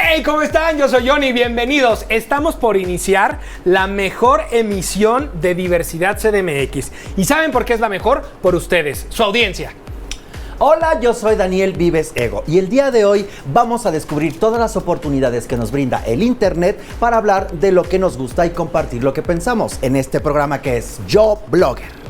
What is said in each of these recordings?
Hey, ¿cómo están? Yo soy Johnny, bienvenidos. Estamos por iniciar la mejor emisión de Diversidad CDMX. ¿Y saben por qué es la mejor? Por ustedes, su audiencia. Hola, yo soy Daniel Vives Ego y el día de hoy vamos a descubrir todas las oportunidades que nos brinda el internet para hablar de lo que nos gusta y compartir lo que pensamos en este programa que es Yo Blogger.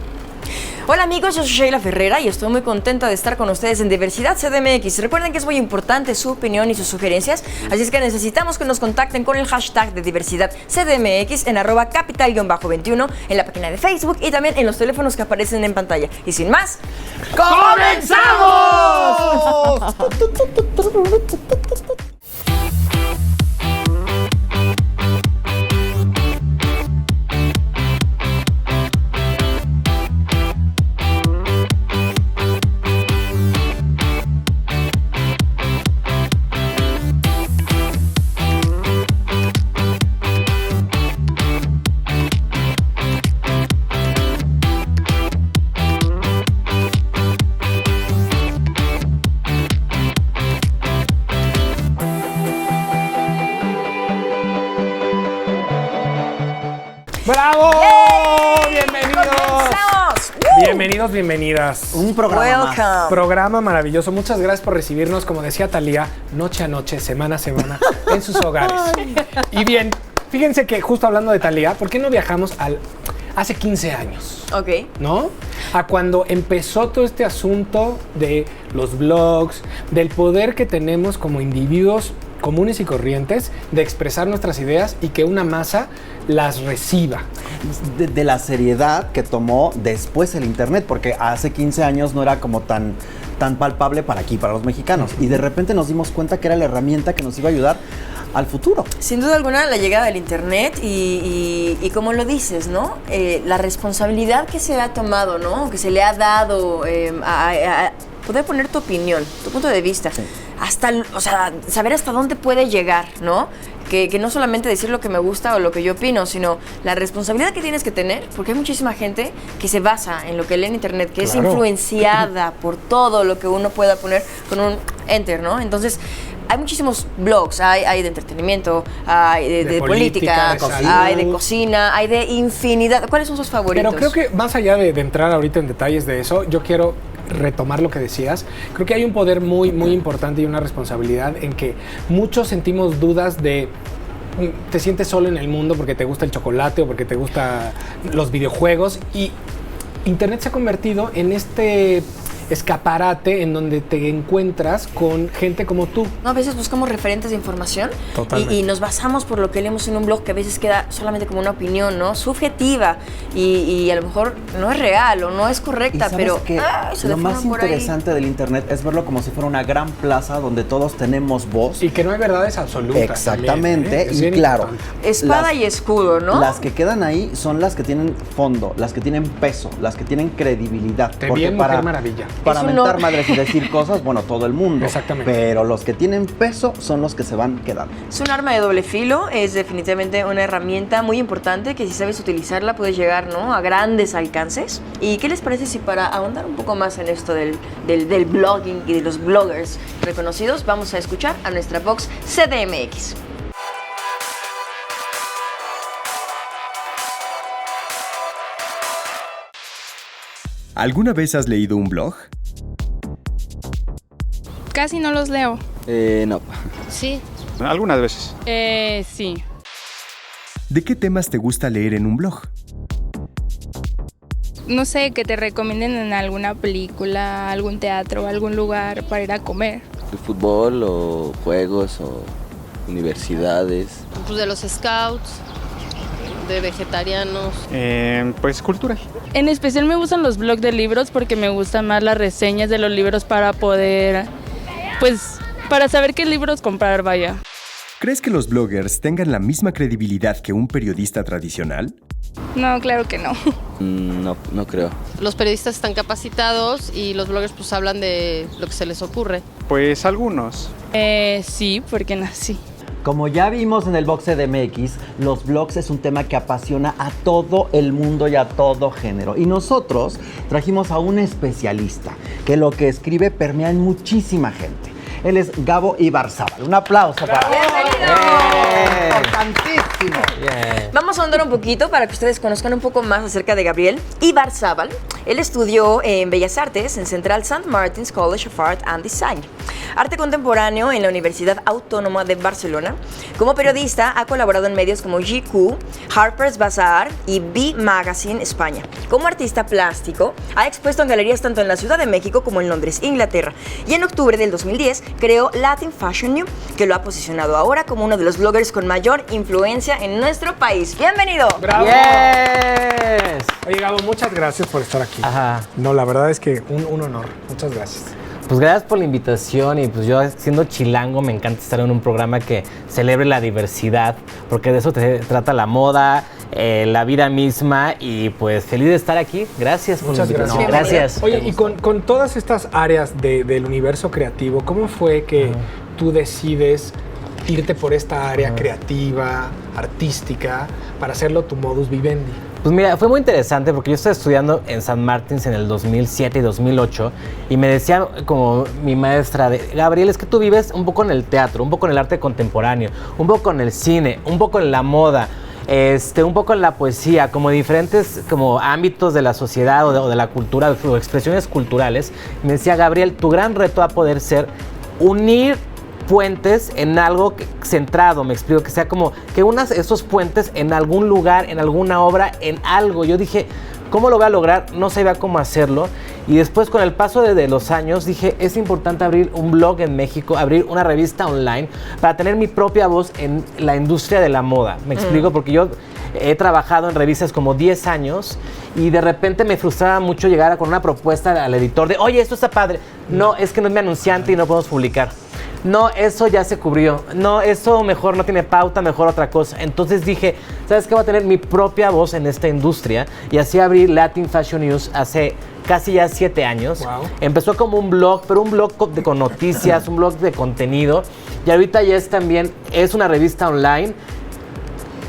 Hola amigos, yo soy Sheila Ferrera y estoy muy contenta de estar con ustedes en Diversidad CDMX. Recuerden que es muy importante su opinión y sus sugerencias, así es que necesitamos que nos contacten con el hashtag de Diversidad CDMX en @capital-21 en la página de Facebook y también en los teléfonos que aparecen en pantalla. Y sin más, ¡comenzamos! ¡Bravo! ¡Yay! ¡Bienvenidos! Bienvenidos, bienvenidas. Un programa más. Programa maravilloso. Muchas gracias por recibirnos, como decía Talía, noche a noche, semana a semana, en sus hogares. Y bien, fíjense que justo hablando de Talía, ¿por qué no viajamos hace 15 años? ok. ¿No? A cuando empezó todo este asunto de los blogs, del poder que tenemos como individuos comunes y corrientes de expresar nuestras ideas y que una masa las reciba. De la seriedad que tomó después el internet, porque hace 15 años no era como tan palpable para aquí, para los mexicanos. Y de repente nos dimos cuenta que era la herramienta que nos iba a ayudar al futuro. Sin duda alguna, la llegada del internet y como lo dices, ¿no? La responsabilidad que se ha tomado, ¿no? Que se le ha dado a poder poner tu opinión, tu punto de vista. Sí. O sea, saber hasta dónde puede llegar, ¿no? Que no solamente decir lo que me gusta o lo que yo opino, sino la responsabilidad que tienes que tener, porque hay muchísima gente que se basa en lo que lee en internet, que claro, es influenciada por todo lo que uno pueda poner con un enter, ¿no? Entonces, hay muchísimos blogs, hay de entretenimiento, hay de política, de hay de cocina, hay de infinidad. ¿Cuáles son sus favoritos? Pero creo que más allá de entrar ahorita en detalles de eso, yo quiero retomar lo que decías. Creo que hay un poder muy, muy importante y una responsabilidad en que muchos sentimos dudas de te sientes solo en el mundo porque te gusta el chocolate o porque te gustan los videojuegos, y internet se ha convertido en este escaparate en donde te encuentras con gente como tú. No, a veces buscamos referentes de información y nos basamos por lo que leemos en un blog que a veces queda solamente como una opinión, ¿no? Subjetiva y a lo mejor no es real o no es correcta, pero lo más interesante del internet es verlo como si fuera una gran plaza donde todos tenemos voz. Y que no hay verdades absolutas. Exactamente, también, y claro. Espada y escudo, ¿no? Las que quedan ahí son las que tienen fondo, las que tienen peso, las que tienen credibilidad. Bien, Mujer Maravilla. Para mentar madres y decir cosas, bueno, todo el mundo. Exactamente. Pero los que tienen peso son los que se van quedando. Es un arma de doble filo, es definitivamente una herramienta muy importante que si sabes utilizarla puedes llegar, ¿no?, a grandes alcances. ¿Y qué les parece si para ahondar un poco más en esto del blogging y de los bloggers reconocidos, vamos a escuchar a nuestra Vox CDMX? ¿Alguna vez has leído un blog? Casi no los leo. No. Sí. Algunas veces. Sí. ¿De qué temas te gusta leer en un blog? No sé, que te recomienden en alguna película, algún teatro, algún lugar para ir a comer. ¿De fútbol o juegos o universidades? Pues de los scouts, de vegetarianos. Pues cultura. En especial me gustan los blogs de libros porque me gustan más las reseñas de los libros para poder, pues, para saber qué libros comprar, vaya. ¿Crees que los bloggers tengan la misma credibilidad que un periodista tradicional? No, claro que no. No creo. Los periodistas están capacitados y los bloggers pues hablan de lo que se les ocurre. Pues algunos. Sí, porque nací. Como ya vimos en el Vox CDMX, los blogs es un tema que apasiona a todo el mundo y a todo género. Y nosotros trajimos a un especialista que lo que escribe permea en muchísima gente. Él es Gabo Ibarzábal. Un aplauso para él. Importantísimo. Vamos a ahondar un poquito para que ustedes conozcan un poco más acerca de Gabriel Ibarzábal. Él estudió en Bellas Artes en Central St. Martin's College of Art and Design, arte contemporáneo en la Universidad Autónoma de Barcelona. Como periodista ha colaborado en medios como GQ, Harper's Bazaar y B Magazine España. Como artista plástico ha expuesto en galerías tanto en la Ciudad de México como en Londres, Inglaterra. Y en octubre del 2010 creó Latin Fashion New, que lo ha posicionado ahora como uno de los bloggers con mayor influencia en nuestro país. ¡Bienvenido! ¡Bravo! Yes. Oye, Gabo, muchas gracias por estar aquí. Ajá. No, la verdad es que un honor. Muchas gracias. Pues gracias por la invitación y pues yo siendo chilango me encanta estar en un programa que celebre la diversidad, porque de eso trata la moda, la vida misma y pues feliz de estar aquí. Gracias por Muchas la invitación. gracias. No, gracias. Oye, y con todas estas áreas del universo creativo, ¿cómo fue que tú decides irte por esta área creativa, artística, para hacerlo tu modus vivendi? Pues mira, fue muy interesante porque yo estaba estudiando en St. Martin's en el 2007 y 2008 y me decía como mi maestra de Gabriel, es que tú vives un poco en el teatro, un poco en el arte contemporáneo, un poco en el cine, un poco en la moda, un poco en la poesía, como diferentes como ámbitos de la sociedad o de la cultura o expresiones culturales. Me decía Gabriel, tu gran reto va a poder ser unir puentes en algo centrado, me explico, que sea como que unas esos puentes en algún lugar, en alguna obra, en algo. Yo dije, ¿cómo lo voy a lograr? No sabía cómo hacerlo. Y después, con el paso de los años, dije, es importante abrir un blog en México, abrir una revista online para tener mi propia voz en la industria de la moda. Me explico, porque yo he trabajado en revistas como 10 años y de repente me frustraba mucho llegar con una propuesta al editor de, oye, esto está padre. No, es que no es mi anunciante y no podemos publicar. No, eso ya se cubrió. No, eso mejor no tiene pauta, mejor otra cosa. Entonces dije, ¿sabes qué? Voy a tener mi propia voz en esta industria. Y así abrí Latin Fashion News hace casi ya 7 años. Wow. Empezó como un blog, pero un blog con noticias, un blog de contenido. Y ahorita ya es una revista online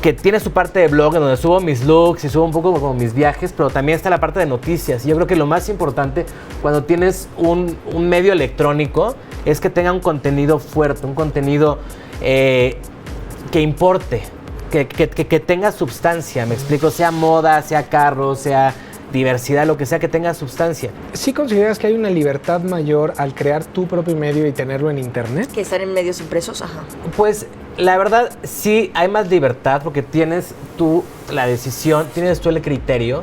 que tiene su parte de blog en donde subo mis looks y subo un poco como mis viajes, pero también está la parte de noticias. Y yo creo que lo más importante cuando tienes un medio electrónico es que tenga un contenido fuerte, un contenido que importe, que tenga sustancia, me explico, sea moda, sea carros, sea diversidad, lo que sea, que tenga sustancia. ¿Sí consideras que hay una libertad mayor al crear tu propio medio y tenerlo en internet? Que estar en medios impresos, ajá. Pues la verdad sí hay más libertad porque tienes tú la decisión, tienes tú el criterio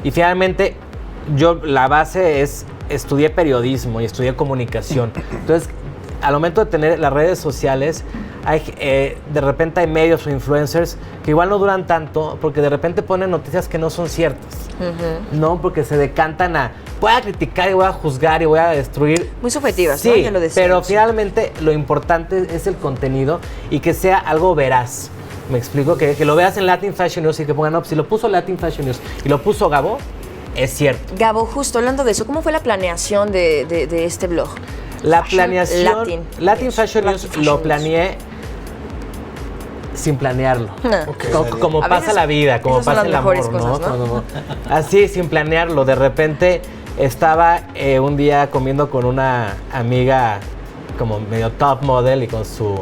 y finalmente la base es estudié periodismo y estudié comunicación. Entonces, al momento de tener las redes sociales, de repente hay medios o influencers que igual no duran tanto porque de repente ponen noticias que no son ciertas. No, porque se decantan voy a criticar y voy a juzgar y voy a destruir. Muy subjetivas, sí, ¿no? Ya lo decíamos. Pero finalmente lo importante es el contenido y que sea algo veraz. Me explico, que lo veas en Latin Fashion News y que pongan, no, si lo puso Latin Fashion News y lo puso Gabo, es cierto. Gabo, justo hablando de eso, ¿cómo fue la planeación de este blog? La Fashion planeación, Latin Fashion News lo planeé sin planearlo. Okay. Como A pasa veces la vida, como esas son pasa las el amor, mejores cosas, ¿no? ¿no? Así, sin planearlo. De repente estaba un día comiendo con una amiga como medio top model y con su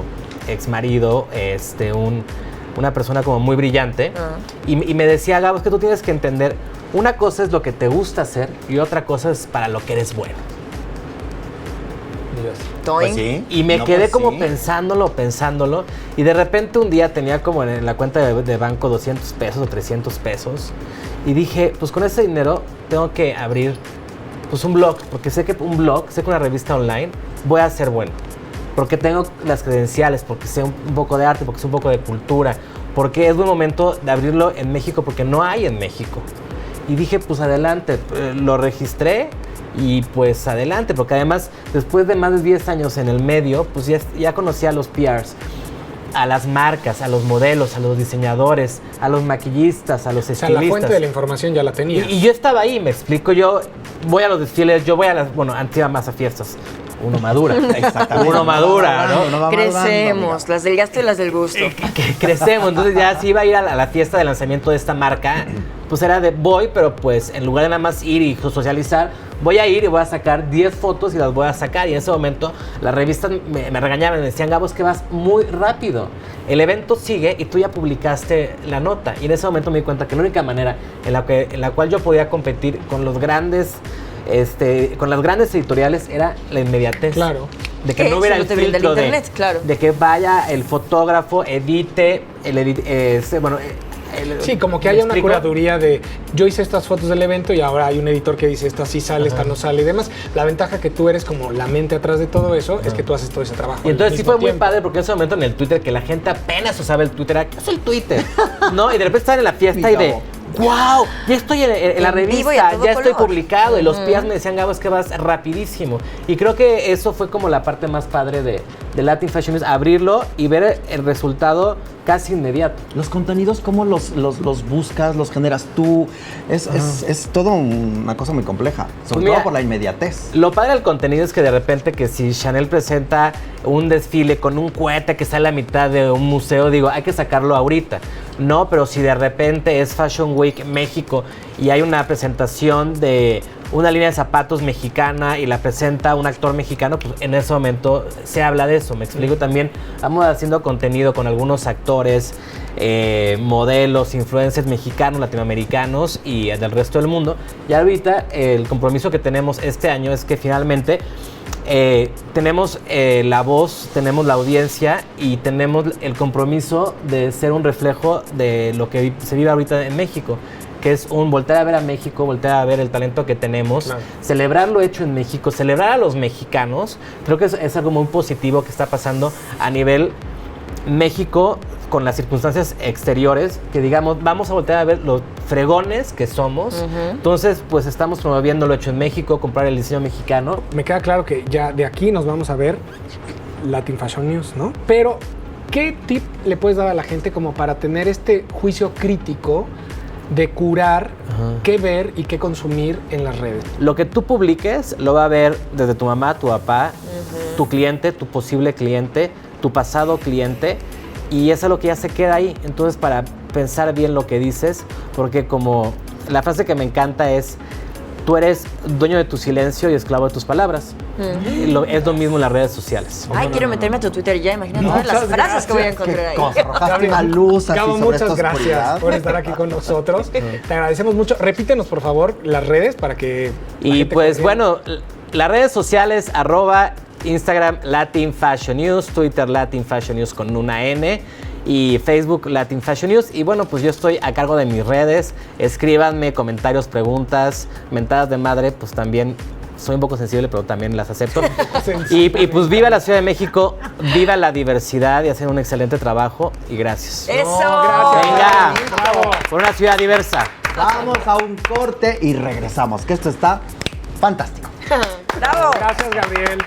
ex marido, una persona como muy brillante. Y me decía, Gabo, es que tú tienes que entender, una cosa es lo que te gusta hacer y otra cosa es para lo que eres bueno. Pues sí. Y me No, quedé pues como sí. pensándolo, y de repente un día tenía como en la cuenta de banco 200 pesos o 300 pesos, y dije, pues con ese dinero tengo que abrir pues un blog, porque sé que una revista online voy a ser bueno, porque tengo las credenciales, porque sé un poco de arte, porque sé un poco de cultura, porque es buen momento de abrirlo en México, porque no hay en México. Y dije, pues adelante, lo registré y pues adelante, porque además después de más de 10 años en el medio, pues ya conocía a los PRs, a las marcas, a los modelos, a los diseñadores, a los maquillistas, a los estilistas. O sea, la fuente de la información ya la tenía. Y yo estaba ahí, me explico, yo voy a los desfiles, yo voy a antes iba más a fiestas. Uno madura. Exactamente. Uno madura, ¿no? Uno va Crecemos, madurando, las del gasto y las del gusto. Que crecemos, entonces ya si iba a ir a la fiesta de lanzamiento de esta marca, pues era pero pues en lugar de nada más ir y socializar, voy a ir y voy a sacar 10 fotos y las voy a sacar. Y en ese momento las revistas me regañaban, me decían, Gabo, es que vas muy rápido. el evento sigue y tú ya publicaste la nota. Y en ese momento me di cuenta que la única manera en la cual yo podía competir con los grandes, con las grandes editoriales era la inmediatez. Claro. De que no hubiera el filtro internet, claro. de que vaya el fotógrafo, edite, Sí, como que haya una curaduría de yo hice estas fotos del evento y ahora hay un editor que dice esta sí sale, esta no sale y demás. La ventaja que tú eres como la mente atrás de todo eso es que tú haces todo ese trabajo. Y entonces sí fue muy tiempo. padre porque en ese momento en el Twitter que la gente apenas usaba el Twitter, ¿qué es el Twitter? ¿No? Y de repente estaban en la fiesta y de ¡wow! Ya estoy en la vivo y a revista, todo ya estoy color. publicado. Y los pías me decían, Gabo, es que vas rapidísimo. Y creo que eso fue como la parte más padre de Latin Fashion News, abrirlo y ver el resultado casi inmediato. Los contenidos, ¿cómo los buscas, los generas tú? Es todo una cosa muy compleja, sobre todo por la inmediatez. Lo padre del contenido es que de repente que si Chanel presenta un desfile con un cohete que está en la mitad de un museo, digo, hay que sacarlo ahorita. No, pero si de repente es Fashion Week México y hay una presentación de una línea de zapatos mexicana y la presenta un actor mexicano, pues en ese momento se habla de eso. Me explico también, vamos haciendo contenido con algunos actores, modelos, influencers mexicanos, latinoamericanos y del resto del mundo. Y ahorita el compromiso que tenemos este año es que finalmente tenemos la voz, tenemos la audiencia y tenemos el compromiso de ser un reflejo de lo que se vive ahorita en México, que es un voltear a ver a México, voltear a ver el talento que tenemos, celebrar lo hecho en México, celebrar a los mexicanos. Creo que es algo muy positivo que está pasando a nivel México con las circunstancias exteriores, que digamos, vamos a voltear a ver los fregones que somos. Entonces, pues estamos promoviendo lo hecho en México, comprar el diseño mexicano. Me queda claro que ya de aquí nos vamos a ver Latin Fashion News, ¿no? Pero, ¿qué tip le puedes dar a la gente como para tener este juicio crítico de curar qué ver y qué consumir en las redes? Lo que tú publiques lo va a ver desde tu mamá, tu papá, tu cliente, tu posible cliente, tu pasado cliente, y eso es lo que ya se queda ahí. Entonces, para pensar bien lo que dices, porque como la frase que me encanta es: tú eres dueño de tu silencio y esclavo de tus palabras. Es lo mismo en las redes sociales. Ay, quiero meterme a tu Twitter ya, imagínate todas las frases que voy a encontrar ahí. Arrojaste una luz así Gabo, sobre muchas esta gracias oscuridad. por estar aquí con nosotros. Te agradecemos mucho. Repítenos, por favor, las redes para que la Y gente pues confíe. bueno, las redes sociales, Instagram Latin Fashion News, Twitter Latin Fashion News con una N y Facebook Latin Fashion News. Y bueno, pues yo estoy a cargo de mis redes. Escríbanme comentarios, preguntas, mentadas de madre, pues también soy un poco sensible, pero también las acepto. y pues viva la Ciudad de México, viva la diversidad y hacen un excelente trabrajo y gracias. ¡Eso! Gracias. Venga, Bravo. por una ciudad diversa. Vamos a un corte y regresamos, que esto está fantástico. ¡Bravo! Gracias, Gabriel.